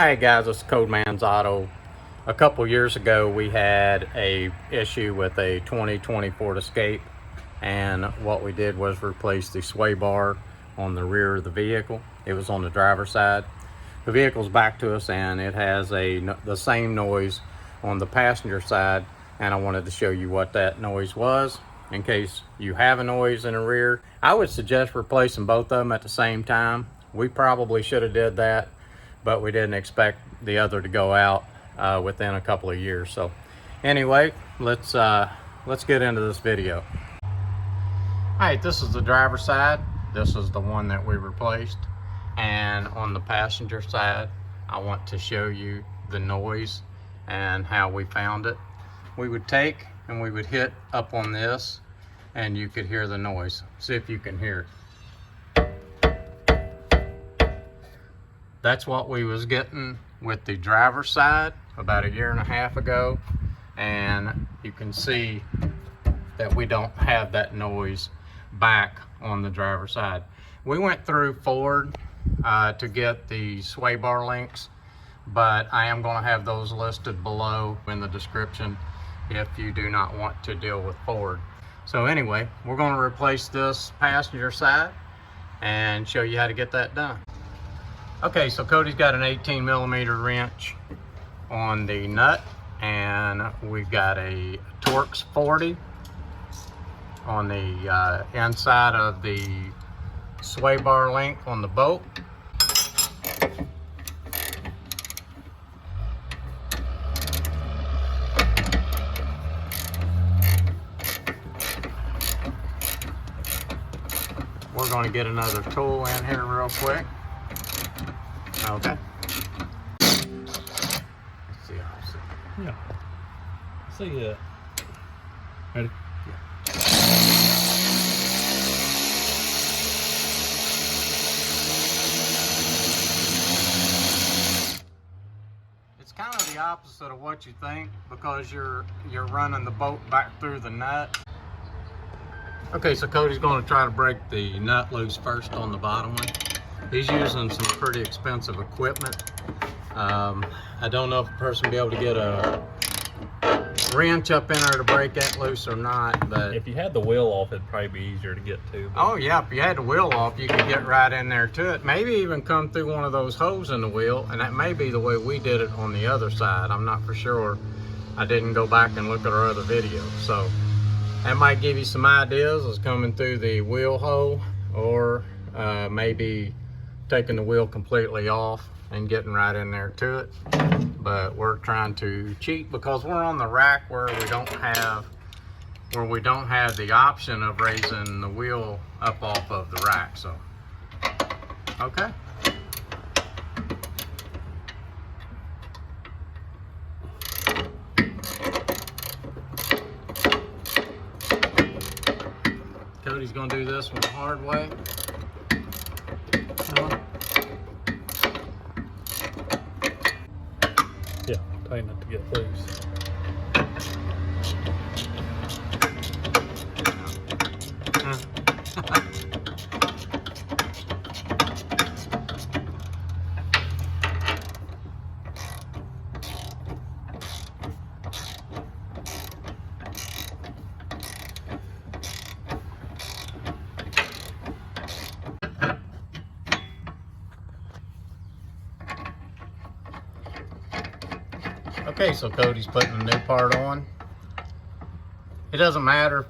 Hey guys, it's Codeman's Auto. A couple years ago we had a issue with a 2020 Ford Escape, and what we did was replace the sway bar on the rear of the vehicle. It was on the driver's side. The vehicle's back to us and it has the same noise on the passenger side, and I wanted to show you what that noise was in case you have a noise in the rear. I would suggest replacing both of them at the same time. We probably should have did that, but we didn't expect the other to go out within a couple of years. So anyway, let's get into this video. All right, this is the driver's side. This is the one that we replaced. And on the passenger side, I want to show you the noise and how we found it. We would take and we would hit up on this and you could hear the noise. See if you can hear it. That's what we was getting with the driver's side about 1.5 years ago, and you can see that we don't have that noise back on the driver's side. We went through Ford to get the sway bar links, but I am going to have those listed below in the description if you do not want to deal with Ford. So anyway, we're going to replace this passenger side and show you how to get that done. Okay, so Cody's got an 18mm wrench on the nut, and we've got a Torx 40 on the inside of the sway bar link on the bolt. We're going to get another tool in here real quick. Okay. Let's see how I see. Yeah. See ya. Ready? Yeah. It's kind of the opposite of what you think, because you're running the bolt back through the nut. Okay, so Cody's going to try to break the nut loose first on the bottom one. He's using some pretty expensive equipment. I don't know if a person will be able to get a wrench up in there to break that loose or not, but if you had the wheel off, it'd probably be easier to get to. Oh yeah, if you had the wheel off, you could get right in there to it. Maybe even come through one of those holes in the wheel, and that may be the way we did it on the other side. I'm not for sure. I didn't go back and look at our other video, so that might give you some ideas as coming through the wheel hole, or maybe taking the wheel completely off and getting right in there to it. But we're trying to cheat because we're on the rack where we don't have the option of raising the wheel up off of the rack. So okay. Cody's gonna do this one the hard way. Yeah, tighten it to get loose. Okay, so Cody's putting a new part on. It doesn't matter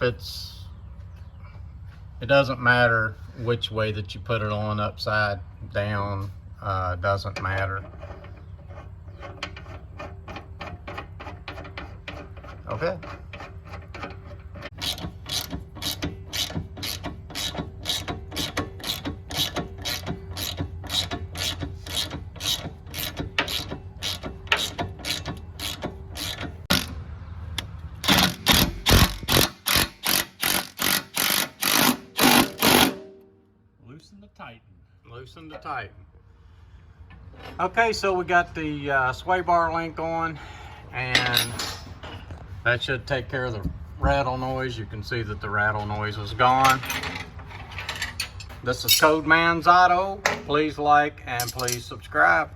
which way that you put it on, upside down, doesn't matter. Okay. Loosen to tighten. Okay, so we got the sway bar link on, and that should take care of the rattle noise. You can see that the rattle noise is gone. This is Codeman's Auto. Please like and please subscribe.